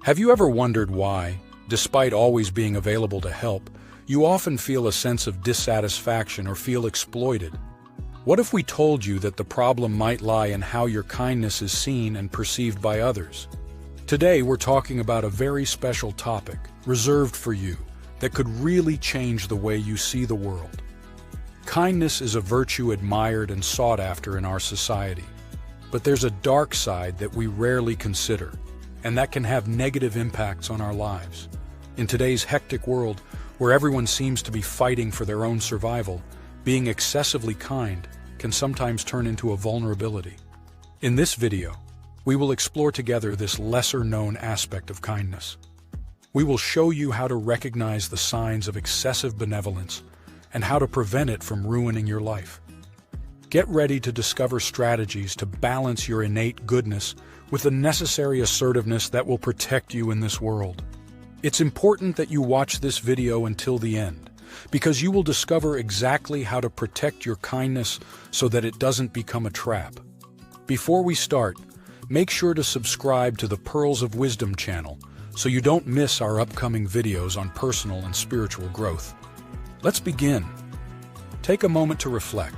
Have you ever wondered why, despite always being available to help, you often feel a sense of dissatisfaction or feel exploited? What if we told you that the problem might lie in how your kindness is seen and perceived by others? Today we're talking about a very special topic, reserved for you, that could really change the way you see the world. Kindness is a virtue admired and sought after in our society. But there's a dark side that we rarely consider, and that can have negative impacts on our lives. In today's hectic world, where everyone seems to be fighting for their own survival, being excessively kind can sometimes turn into a vulnerability. In this video, we will explore together this lesser-known aspect of kindness. We will show you how to recognize the signs of excessive benevolence and how to prevent it from ruining your life. Get ready to discover strategies to balance your innate goodness with the necessary assertiveness that will protect you in this world. It's important that you watch this video until the end, because you will discover exactly how to protect your kindness so that it doesn't become a trap. Before we start, make sure to subscribe to the Pearls of Wisdom channel so you don't miss our upcoming videos on personal and spiritual growth. Let's begin. Take a moment to reflect.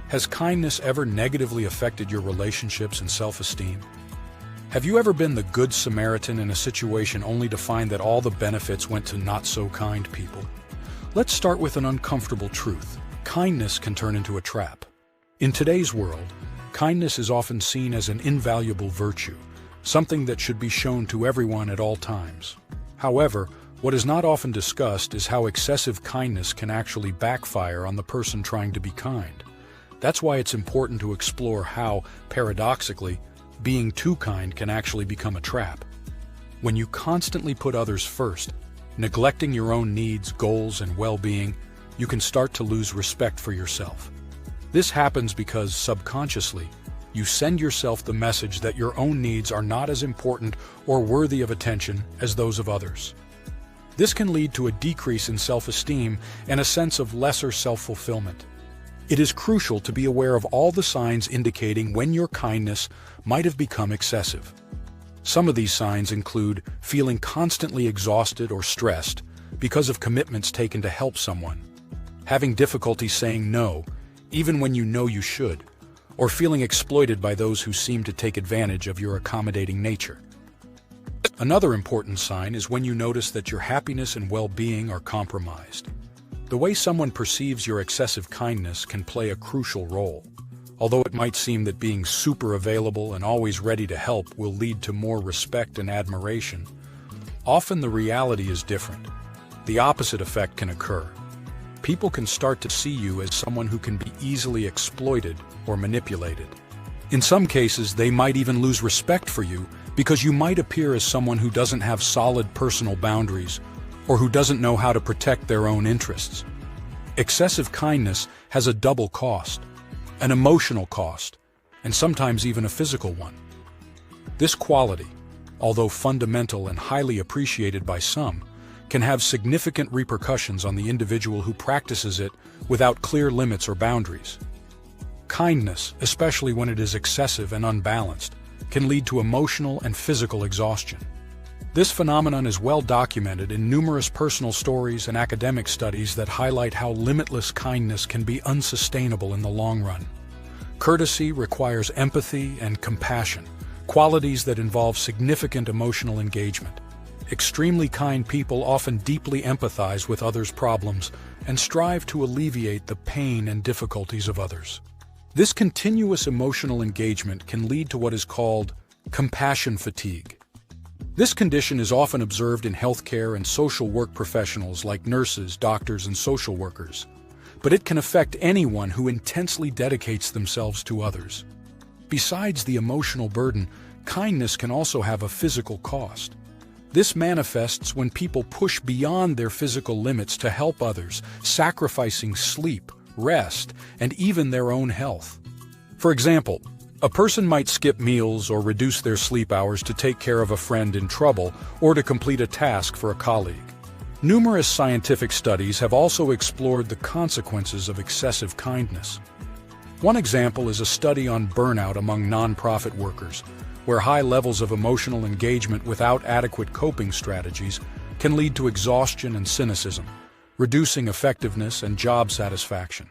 Has kindness ever negatively affected your relationships and self-esteem? Have you ever been the Good Samaritan in a situation only to find that all the benefits went to not-so-kind people? Let's start with an uncomfortable truth. Kindness can turn into a trap. In today's world, kindness is often seen as an invaluable virtue, something that should be shown to everyone at all times. However, what is not often discussed is how excessive kindness can actually backfire on the person trying to be kind. That's why it's important to explore how, paradoxically, being too kind can actually become a trap. When you constantly put others first, neglecting your own needs, goals, and well-being, you can start to lose respect for yourself. This happens because, subconsciously, you send yourself the message that your own needs are not as important or worthy of attention as those of others. This can lead to a decrease in self-esteem and a sense of lesser self-fulfillment. It is crucial to be aware of all the signs indicating when your kindness might have become excessive. Some of these signs include feeling constantly exhausted or stressed because of commitments taken to help someone, having difficulty saying no, even when you know you should, or feeling exploited by those who seem to take advantage of your accommodating nature. Another important sign is when you notice that your happiness and well-being are compromised. The way someone perceives your excessive kindness can play a crucial role. Although it might seem that being super available and always ready to help will lead to more respect and admiration, often the reality is different. The opposite effect can occur. People can start to see you as someone who can be easily exploited or manipulated. In some cases, they might even lose respect for you because you might appear as someone who doesn't have solid personal boundaries or who doesn't know how to protect their own interests. Excessive kindness has a double cost, an emotional cost, and sometimes even a physical one. This quality, although fundamental and highly appreciated by some, can have significant repercussions on the individual who practices it without clear limits or boundaries. Kindness, especially when it is excessive and unbalanced, can lead to emotional and physical exhaustion. This phenomenon is well documented in numerous personal stories and academic studies that highlight how limitless kindness can be unsustainable in the long run. Courtesy requires empathy and compassion, qualities that involve significant emotional engagement. Extremely kind people often deeply empathize with others' problems and strive to alleviate the pain and difficulties of others. This continuous emotional engagement can lead to what is called compassion fatigue. This condition is often observed in healthcare and social work professionals like nurses, doctors, and social workers, but it can affect anyone who intensely dedicates themselves to others. Besides the emotional burden, kindness can also have a physical cost. This manifests when people push beyond their physical limits to help others, sacrificing sleep, rest, and even their own health. For example, a person might skip meals or reduce their sleep hours to take care of a friend in trouble or to complete a task for a colleague. Numerous scientific studies have also explored the consequences of excessive kindness. One example is a study on burnout among nonprofit workers, where high levels of emotional engagement without adequate coping strategies can lead to exhaustion and cynicism, reducing effectiveness and job satisfaction.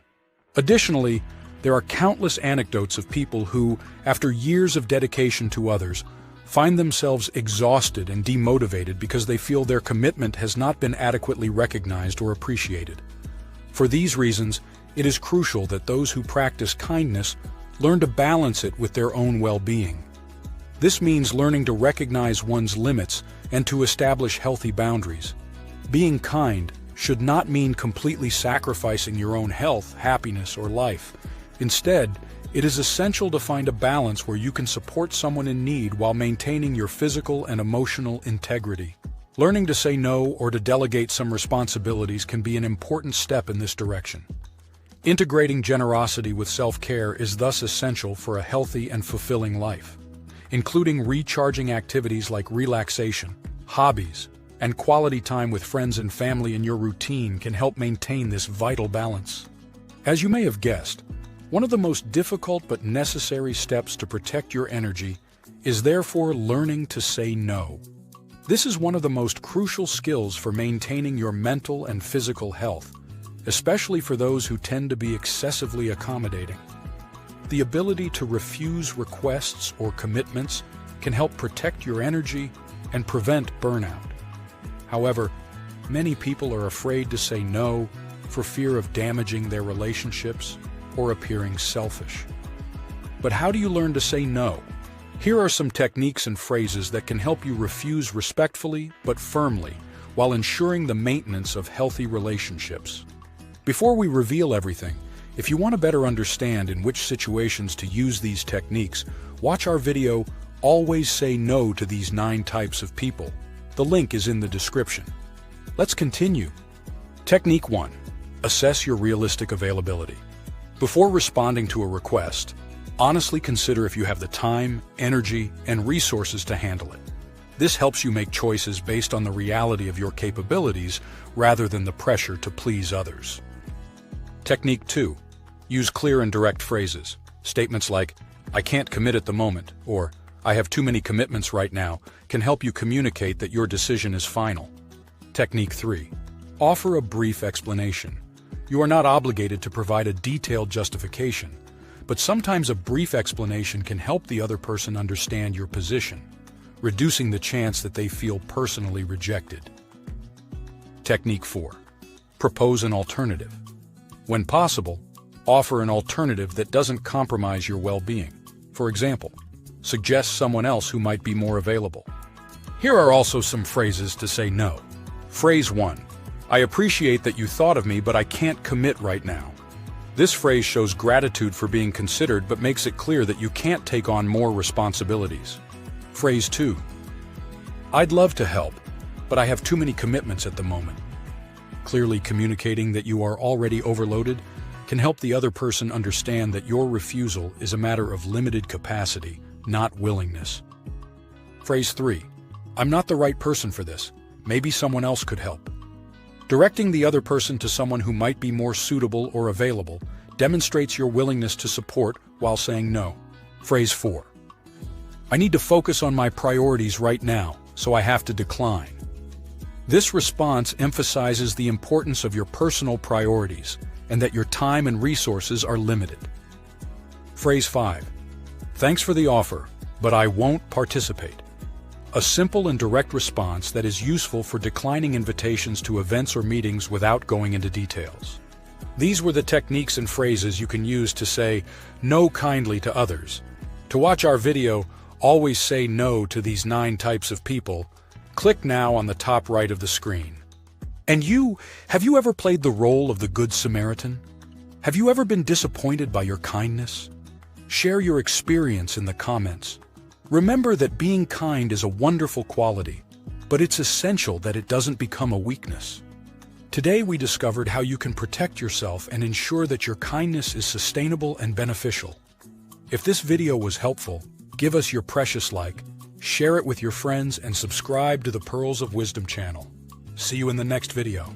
Additionally, there are countless anecdotes of people who, after years of dedication to others, find themselves exhausted and demotivated because they feel their commitment has not been adequately recognized or appreciated. For these reasons, it is crucial that those who practice kindness learn to balance it with their own well-being. This means learning to recognize one's limits and to establish healthy boundaries. Being kind should not mean completely sacrificing your own health, happiness, or life. Instead, it is essential to find a balance where you can support someone in need while maintaining your physical and emotional integrity. Learning to say no or to delegate some responsibilities can be an important step in this direction. Integrating generosity with self-care is thus essential for a healthy and fulfilling life. Including recharging activities like relaxation, hobbies, and quality time with friends and family in your routine can help maintain this vital balance. As you may have guessed, one of the most difficult but necessary steps to protect your energy is therefore learning to say no. This is one of the most crucial skills for maintaining your mental and physical health, especially for those who tend to be excessively accommodating. The ability to refuse requests or commitments can help protect your energy and prevent burnout. However, many people are afraid to say no for fear of damaging their relationships or appearing selfish. But how do you learn to say no? Here are some techniques and phrases that can help you refuse respectfully but firmly while ensuring the maintenance of healthy relationships. Before we reveal everything, if you want to better understand in which situations to use these techniques, watch our video, Always Say No to These 9 Types of People. The link is in the description. Let's continue. Technique 1. Assess your realistic availability. Before responding to a request, honestly consider if you have the time, energy, and resources to handle it. This helps you make choices based on the reality of your capabilities rather than the pressure to please others. Technique 2. Use clear and direct phrases. Statements like, "I can't commit at the moment," or "I have too many commitments right now," can help you communicate that your decision is final. Technique 3. Offer a brief explanation. You are not obligated to provide a detailed justification, but sometimes a brief explanation can help the other person understand your position, reducing the chance that they feel personally rejected. Technique 4. Propose an alternative. When possible, offer an alternative that doesn't compromise your well-being. For example, suggest someone else who might be more available. Here are also some phrases to say no. Phrase 1. I appreciate that you thought of me, but I can't commit right now. This phrase shows gratitude for being considered but makes it clear that you can't take on more responsibilities. Phrase 2. I'd love to help, but I have too many commitments at the moment. Clearly communicating that you are already overloaded can help the other person understand that your refusal is a matter of limited capacity, not willingness. Phrase 3. I'm not the right person for this. Maybe someone else could help. Directing the other person to someone who might be more suitable or available demonstrates your willingness to support while saying no. Phrase 4. I need to focus on my priorities right now, so I have to decline. This response emphasizes the importance of your personal priorities and that your time and resources are limited. Phrase 5. Thanks for the offer, but I won't participate. A simple and direct response that is useful for declining invitations to events or meetings without going into details. These were the techniques and phrases you can use to say no kindly to others. To watch our video, Always Say No to These 9 Types of People, click now on the top right of the screen. And have you ever played the role of the Good Samaritan? Have you ever been disappointed by your kindness? Share your experience in the comments. Remember that being kind is a wonderful quality, but it's essential that it doesn't become a weakness. Today we discovered how you can protect yourself and ensure that your kindness is sustainable and beneficial. If this video was helpful, give us your precious like, share it with your friends, and subscribe to the Pearls of Wisdom channel. See you in the next video.